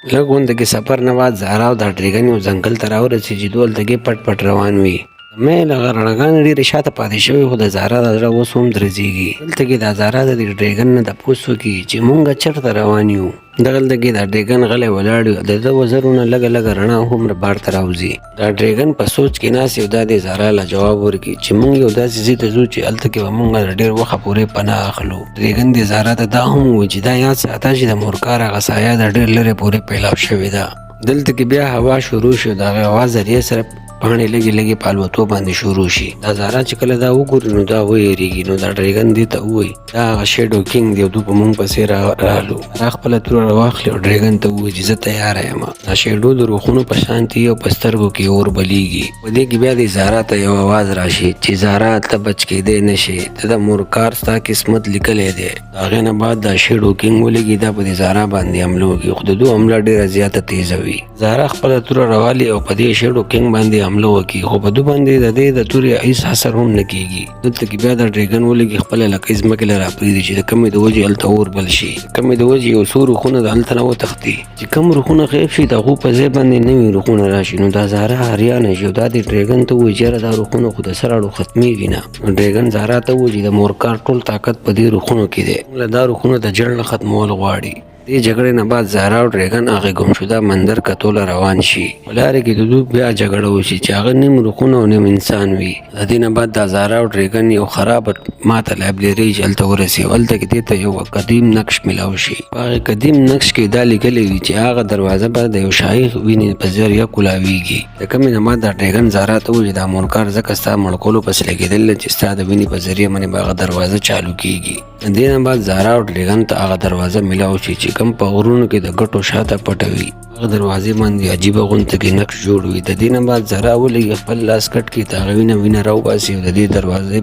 لږ غونده کې سفر نه بعد زهرا او دا ډریګن یو ځنګل ته راورسېد چې دلته کې پټ پټ روان وي. د مې له رڼاګانې ډېرې شاته پاتې شوې خو د زهرا د زړه اوس هم درزېږي. دلته کې دا زهرا د دې ډریګن نه تپوس وکړي چې مونږ چېرته روان یو. دغلته کې دا ډریګن غلی ولاړ وي، د ده وزرونه لږه لږه رڼا هم بار ته راوځي. دا ډریګن په سوچ کې ناست یو، دا د زهرا له جواب ورکړي چې مونږ یو داسې ځای ته ځو چې هلته کې به مونږ د ډېر وخته پورې پناه اخلو. ډریګن د زهرا ته دا هم وویل چې دا یاد ساته چې د مورکار هغه سایه د ډېر لرې پورې پیلاو شوې ده. دلته کې بیا هوا شروع شو، د هغې هوا ذریعې سره پاڼې لږې لږې په الوتو باندې شروع شي. دا زهرا چې کله دا وګوري نو دا ویریږي. نو دا ډریګن دې ته ووایي دا هغه شیډو کینګ دی او دوی په مونږ پسې رالو. هغه خپله توره راواخلي او ډریګن ته ووایي چې زه تیاره یم. دا شیډو د روحونو په شان دي او په سترګو کې اور بلیږي. په دې کې بیا د زهرا ته یو اواز راشي چې زهرا ته بچ کېدی نه شي، ته د مورکار ستا قسمت لیکلی دی. د هغې نه بعد دا شیډو کینګ ولګي، دا په دې زهرا باندې حمله وکړي، خو د دوی حمله ډېره زیاته تیزه وي. زهرا خپله توره راوالي او په دې شیډو کینګ باندې حمله وکړي، خو په دوی باندې د دې د تورې هیڅ اثر هم نه کېږي. دلته کې بیا د ډریګن ولګي خپله لکۍ ځمکې له راپرېږدي چې د کمې د وجې هلته اور بل شي. د کمې د وجې یو څو روحونه د هلته نه وتښتي. چې کوم روحونه غیب شي د هغو په ځای باندې نوي روحونه راشي. نو دا زهرا حیرانه شي او دا د ډریګن ته ووایي چې یاره دا روحونه خو د سراړو ختمېږي نه. نو ډریګن زهرا ته ووایي چې د مورکار ټول طاقت په دې روحونو کې دی، موږ له دا روحونه د جړ نه ختمول غواړي. دې جګړې نه بعد زهرا او ډریګن هغې ګمشده مندر کتو له روان شي. په لارې کې د دوی بیا جګړه وشي چې هغه نیم روحونه او نیم انسان وي. د دې نه بعد دا زهرا او ډریګن یو خرابه ماته لایبرري چې هلته ورسي. هلته کې دې ته یو قدیم نقش میلاو شي. په هغې قدیم نقش کې دا لیکلی وي چې هغه دروازه به د یو شاهي وینې په ذریعه کولاویږي. د کمې نه بعد دا ډریګن زهرا ته ووایي دا مورکار ځکه ستا مړ کولو پسې لګېدل چې ستا د وینې په ذریعه باندې به هغه دروازه چالو کېږي. د دې نه بعد زهرا او ډریګن ته هغه دروازه میلاو شي چې کوم په غرونو کې د ګټو شاته پټه وي. هغه دروازې باندې عجیبه غونته کې نقش جوړ وي. د دې نه بعد زهرا ولګي خپل لاس کټ کې د هغه وینه راوباسي او د دې دروازې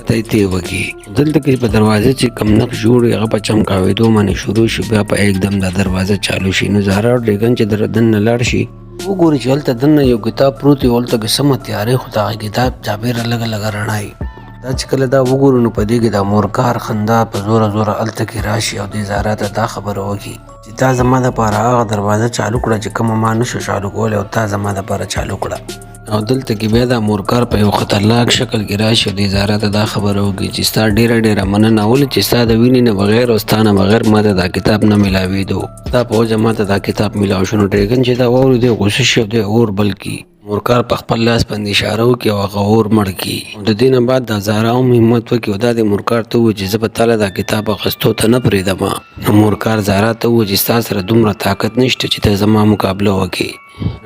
ته یې تېر وکړي. دلته کې په دروازې چې کوم نقش جوړ وي هغه په چمکاوېدو باندې شروع شي، بیا په एकदम دا دروازه چالو شي. نو زهرا او ډریګن چې دننه لاړ شي وګوري چې هلته دننه یو کتاب پروت وي، هلته کې سمه تیارې، خو د هغه کتاب چاپېره لږه لږه رڼا وي. دا چې کله دا وګورو نو په دې کې دا مورکار خندا په زوره زوره هلته کې راشي او دې زهرا ته دا خبره وکړي چې تا زما دپاره هغه دروازه چالو کړه چې کومه ما نشو چالو کولی او تا زما دپاره چالو کړه. او دلته کې بیا دا مورکار په یو خطرناک شکل کې راشي او دې زهرا ته دا خبره وکړي چې ستا ډېره ډېره مننه ولې چې ستا د وینې نه بغیر او ستا نه بغیر ما ته دا کتاب نه میلاوېدو، ستا په وجه ما ته دا کتاب میلاو شو. نو ډریګن چې دا واوري دی غوسه شي او دی اور بل کړي. مورکار په خپل لاس باندې اشاره وکړي او هغه اور مړ کړي. د دې نه بعد دا زهرا هم همت وکړي او دا د مورکار ته ووایي چې زه به تا له دا کتاب اخیستو ته نه پرېږدم. نو مورکار زهرا ته ووایي چې ستا سره دومره طاقت نشته چې ته زما مقابله وکړې.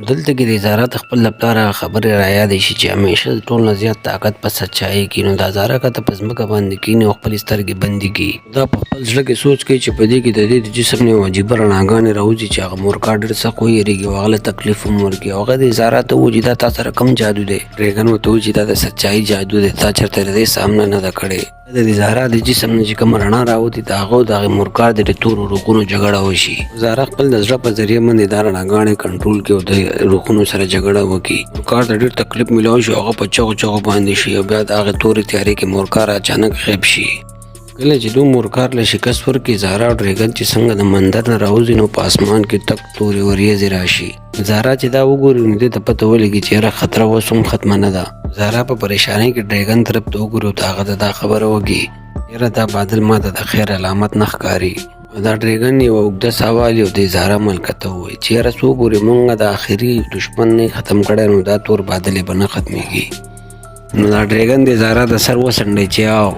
دلته کې د زهرا ته خپل له پلاره خبرې رایادې شي چې همیشه د ټول نه زیات طاقت په سچایۍ کې. نو دا زهرا که ته په ځمکه باندې کښېني او خپلې سترګې بندې کړي، دا په خپل زړه کې سوچ کوي چې په دې کې د دې د جسم نه یو عجیبه رڼاګانې راوځي چې هغه مورکار ډېر سخت ویرېږي او هغه له تکلیف هم ورکړي. هغه د زهرا ته ووایي چې دا تا سره کوم جادو دی. ډریګن ورته ووایي چې دا د سچایي جادو دی، تا چېرته د دې سامنا نه ده کړې. د دې زهرا د جسم نه چې کومه رڼا راوځي د هغه او د هغې مورکار د تورو روحونو جګړه وشي. زهرا خپل د زړه په ذریعه باندې دا رڼاګانې کنټرول کړي او د روحونو سره جګړه وکړي. مورکار ته ډېر تکلیف میلاو شي، هغه په چغو چغو باندې شي او بیا د هغې تورې تیارې کې مورکار اچانک غیب شي. کله چې دوی مورکار له شکست ورکړي، زهرا او ډریګن چې څنګه د مندر نه راوځي نو په اسمان کې تک تورې وریځې راشي. زهرا چې دا وګوري نو دې ته پته ولګي چې یاره خطره اوس هم ختمه نه ده. زهرا په پریشانۍ کې ډریګن طرف ته وګوري او هغه ته دا خبره وکړي یاره دا بادل ما ته د خیر علامت نه ښکاري. دا ډریګن یوه اوږده ساه والي او دې زهرا ملکه ته ووایي چې یاره څوک ګورې مونږ د آخري دشمن نه ختم کړی نو دا تور بادل یې به نه ختمېږي. نو دا ډریګن د زهرا د سر وڅنډی چې آو.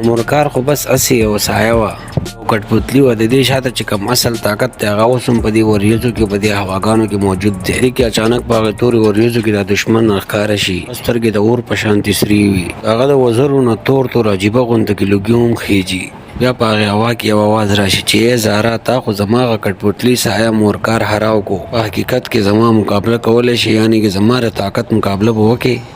مورکار خو بس هسې یوه سایه وه او کټپوتلي وه. د دې شاته چې کوم اصل طاقت دی هغه اوس هم په دې وریځو کې په دې هواګانو کې موجود دی. دې کې اچانک په هغې تورې وریځو کې دا دشمن ښکاره شي، سترګې د اور په شانتې سرې وي، د هغه د وزرو نه تور تور عجیبه غونته کې لوګي هم خیجي. بیا په هغې هوا کې یو اواز راشي چې ای زهرا تا خو زما هغه کټپوتلي سایه مورکار هراو کو، په حقیقت کې زما مقابله کولی شي، یعنې کې زما د طاقت مقابله به وکړې.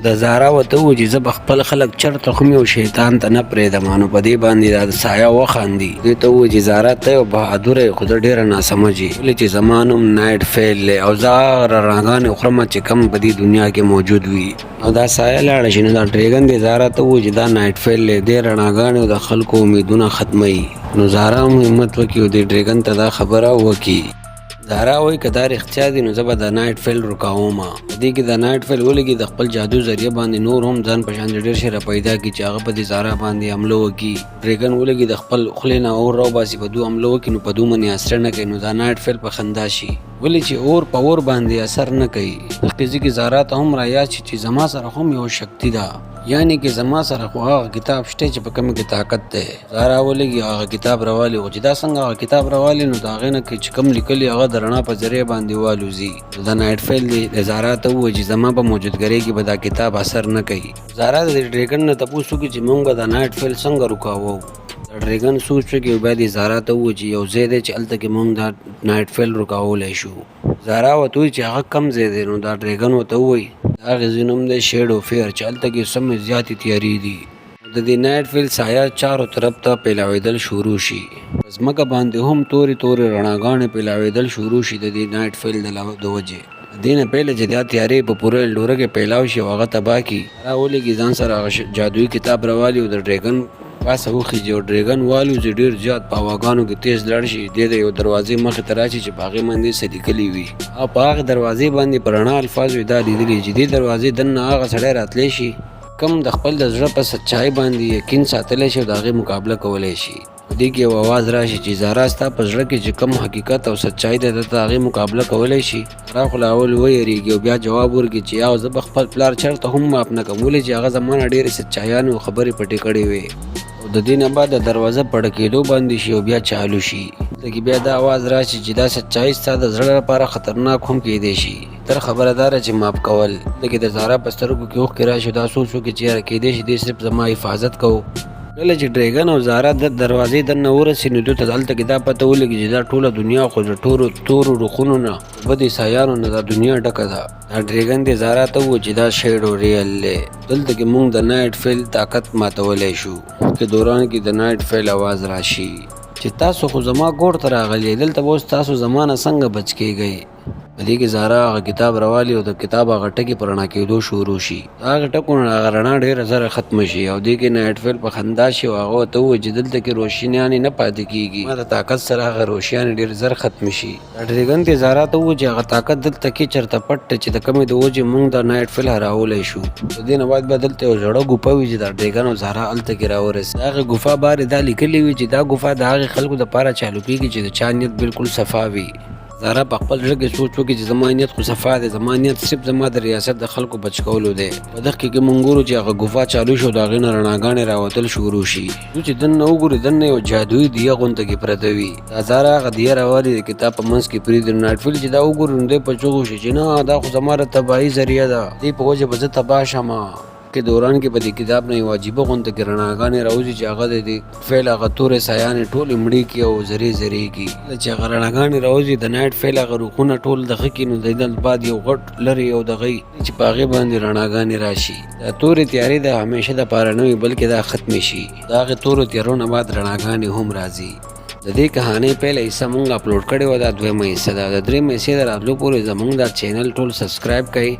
د زهرا ورته ووایي چې زه به خپل خلک چرته خو مې او شیطان ته نه پرېږدم. نو په دې باندې دا سایه وخاندي. دوی ته ووایي چې زهرا ته یو بهادوره یې خو ته ډېره ناسمج یې، ولې چې زما نوم نایټ فیل دی او زه هغه رڼاګانې خورم چې کم په دې دنیا کې موجود وي. او دا سایه لاړه شي. نو دا ډریګن د زهرا ته ووایي چې دا نایټ فیل دی، دې رڼاګانې او د خلکو امیدونه ختموي. نو زهرا هم همت وکړي او دې ډریګن ته دا خبره وکړي. زهرا وایي که دا رښتیا دي نو زه به د نایټ فیل رکاوم. په دې کې د نایټ فیل ولګي د خپل جادو ذریعه باندې نور هم ځان په شان ډېر شی را پیدا کړي چې هغه په دې زهرا باندې حمله وکړي. ډریګن ولګي د خپل خولې نه اور راوباسي، په دوی حمله وکړي نو په دوی باندې اثر نه کوي. نو دا نایټ فیل په خندا شي ولې چې اور په اور باندې اثر نه کوي. دغې ځکه زهرا ته هم را یاد شي چې زما سره هم یو شکتي ده، یعنی کې زما سره خو هغه کتاب شته چې په کوم کې طاقت ده. زهرا ولګي هغه کتاب راوالي، خو چې دا څنګه هغه کتاب راوالي نو د هغې نه چې کوم لیکلي هغه د رڼا په ذریعه باندې والوځي. د نایټ فیل د زهرا ته ووایي چې زما په موجودګرۍ کې به دا کتاب اثر نه کوي. زهرا د ډریګن نه تپوس وکړي چې موږ به د نایټ فیل څنګه رکاوو. د ډریګن سوچ وکړي او بیا دې زهرا ته ووایي چې یو ځای دی چې هلته کې موږ دا نایټ فیل رکولی شو. زهرا ورته ووایي چې هغه کم ځای دی. نو دا ډریګن ورته ووایي د هغې ځای نوم دی شیډ او فیر چې هلته کې سمې زیاتې تیارې دي. د دې نایټ فیل سایه چارو طرف ته پیلاوېدل شروع شي. په ځمکه باندې هم تورې تورې رڼاګانې پیلاوېدل شروع شي د دې نایټ فیل د وجې. د دې نه پهله چې دا تیارې په پوره الډوره کې پیلاو شي او هغه تباه کړي، زهرا ولګي ځان سره هغه جادویي کتاب راوالي او د ډریګن پاسه وخیږي او ډریګن والوځي ډېر زیات په هواګانو کې تیز لاړ شي. دې د یو دروازې مخې ته راشي چې په هغې باندې څه لیکلي وي او په هغې دروازې باندې په رڼا الفاظو یې دا لیدلي چې دې دروازې دننه هغه سړی راتلی شي کم د خپل د زړه په سچای باندې یقین ساتلی شي او د هغې مقابله کولی شي. په دې کې یو اواز راشي چې زهرا ستا په زړه کې چې کم حقیقت او سچای دی دلته هغې مقابله کولی شي. زهرا خو له اول ویرېږي او بیا جواب ورکړي چې یا زه به خپل پلار چېرته هم معاف نه کړم، ولې چې هغه زما نه ډېرې سچایانې او خبرې پټې کړې وې. او د دې نه بعد د دروازه پړه کېدو باندې شي او بیا چالو شي. دلته بیا دا اواز راشي چې دا سچای ستا د زړه لپاره خطرناک هم کېدی شي. تر خبره داره چې معاف کول. دلته د زهرا په سترګو کې اوښکې راشي دا سوچ وکړي چې یاره کېدی شي دې صرف زما حفاظت کوو. کله چې ډریګن او زهرا د دروازې دننه ورسي نو دوی ته هلته کې دا پته ولګي چې دا ټوله دنیا خو د تورو رخونو نه بدې سایانو نه دا دنیا ډکه ده. دا ډریګن دې زهرا ته ووایي چې دا شیډ او ریل دی. دلته کې موږ د نایټ فیل طاقت ماتولی شو. په دوران کې د نایټ فیل اواز راشي چې تاسو خو زما کور ته راغلي، دلته به اوس تاسو زما نه څنګه بچ کېږئ. په دې کې زهرا هغه کتاب راوالي او د کتاب هغه ټکي په رڼا کېدو شروع شي. هغه ټکو نه هغه رڼا ډېره زره ختمه شي او دې کې نایټ فیل په خندا شي او هغه ورته ووایي چې دلته کې روشنیانې نه پاتې کېږي، ما د طاقت سره هغه روشنیانې ډېر زر ختم شي. دا ډریګن دې زهرا ته ووایي چې هغه طاقت دلته کې چېرته پټ دی چې د کومې د وجې موږ د نایټ فیل هراولی شو. د دې نه بعد به دلته یو زړه ګوفه وي چې دا ډریګن او زهرا هلته کې راورسي. د هغې ګوفه بارې دا لیکلي وي چې دا ګوفه د هغې خلکو دپاره چالو کېږي چې د چا نیت بالکل صفا وي. زهرا په خپل زړه کې سوچ وکړي چې زما نیت خو صفا دی، زما نیت صرف زما د ریاست د خلکو بچ کولو دی. په دغه کې موږ ګورو چې هغه ګوفه چالو شو، د هغې نه رڼاګانې راوتل شروع شي. دوی چې دننه وګوري دننه یو جادویي دیه غونته کې پرته وي. دا زهرا هغه دیه راوالي د کتاب په منځ کې پرېږدي. نایټ فیل چې دا وګوري نو دی په چغو شي چې نه دا خو زما د تباهي ذریعه ده، دې په وجه به زه تباه شم. کې دوران کې په دې کتاب نه یو عجیبه غونته کې رڼاګانې راوځي چې هغه د دې فیل هغه تورې سایانې ټولې مړې کړي او زرې زرې کړي. چې هغه رڼاګانې راوځي د نایټ فیل هغه روحونه ټول دغه کړي نو د دې بعد یو غټ لرې یو دغه چې په هغې باندې رڼاګانې راشي. دا تورې تیارې د همیشه دپاره نه وي بلکې دا ختمې شي. د هغې تورو تیارو نه بعد رڼاګانې هم راځي. د دې کهانۍ پیله حصه مونږ اپلوډ کړې وه، دا دویمه حصه ده. د درېیمه حصې د راتلو پورې زمونږ دا چینل ټول سبسکرایب کړئ،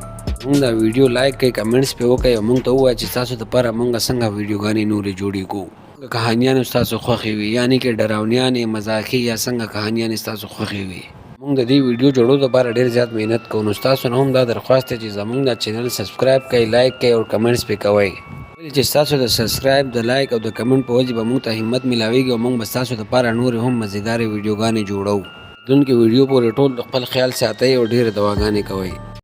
مونږ دا ویډیو لایک کړئ، کمنټس پې وکړئ او مونږ ته ووایئ چې ستاسو دپاره مونږ څنګه ویډیوګانې نورې جوړې کړو. کهانیانې ستاسو خوښې وي، یعنې کې ډراونیانې مزاحي یا څنګه کهانیانې ستاسو خوښې وي. مونږ د دې ویډیو جوړولو لپاره ډېر زیات محنت کوو. نو ستاسو نه هم دا درخواست دی چې زمونږ دا چینل سبسکرایب کړئ، لایک کړئ او کمنټس پې کوئ. چې ستاسو د سبسکرایب، د لایک او د کمنټ په وجې به موږ ته همت میلاویږي او موږ به ستاسو دپاره نورې هم مزیدارې ویډیوګانې جوړو. راتلونکي ویډیو پورې ټول خپل خیال ساتئ او ډېرې دعاګانې کوئ.